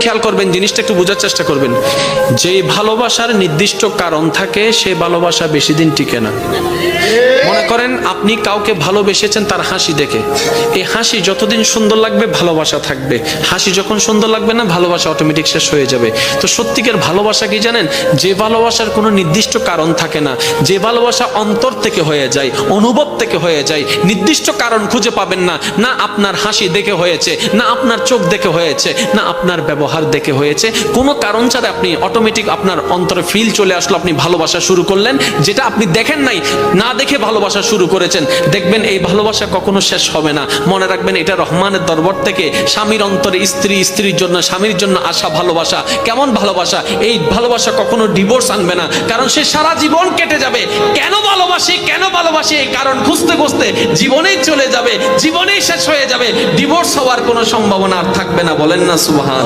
খেয়াল করবেন, জিনিসটা একটু বোঝার চেষ্টা করবেন। যে ভালোবাসার নির্দিষ্ট কারণ থাকে সে ভালোবাসা বেশি দিন টিকে না। মনে করেন আপনি কাউকে ভালোবেসেছেন তার হাসি দেখে, এই হাসি যতদিন সুন্দর লাগবে ভালোবাসা থাকবে, হাসি যখন সুন্দর লাগবে না ভালোবাসা অটোমেটিক শেষ হয়ে যাবে। তো সত্যিকার ভালোবাসা কি জানেন? যে ভালোবাসার কোনো নির্দিষ্ট কারণ থাকে না, যে ভালোবাসা অন্তর থেকে হয়ে যায়, অনুভব থেকে হয়ে যায়, নির্দিষ্ট কারণ খুঁজে পাবেন না, না আপনার হাসি দেখে হয়েছে, না আপনার চোখ দেখে হয়েছে, না আপনার ব্যবহার দেখে হয়েছে, কোনো কারণ ছাড়া আপনি অটোমেটিক আপনার অন্তরে ফিল চলে আসলো, আপনি ভালোবাসা শুরু করলেন, যেটা আপনি দেখেন নাই, না দেখে ভালোবাসা শুরু করেছেন। দেখবেন এই ভালোবাসা কখনো শেষ হবে না। মনে রাখবেন এটা রহমানের দরবার থেকে স্বামীর অন্তরে স্ত্রী, স্ত্রীর জন্য স্বামীর জন্য আসা ভালোবাসা। কেমন ভালোবাসা? এই ভালোবাসা কখনো ডিভোর্স আনবে না, কারণ সে সারা জীবন কেটে যাবে কেন ভালোবাসি কেন ভালোবাসি এই কারণ খুঁজতে খুঁজতে জীবনেই চলে যাবে, জীবনেই শেষ হয়ে যাবে, ডিভোর্স হওয়ার কোনো সম্ভাবনা আর থাকবে না। বলেন না সুবহান।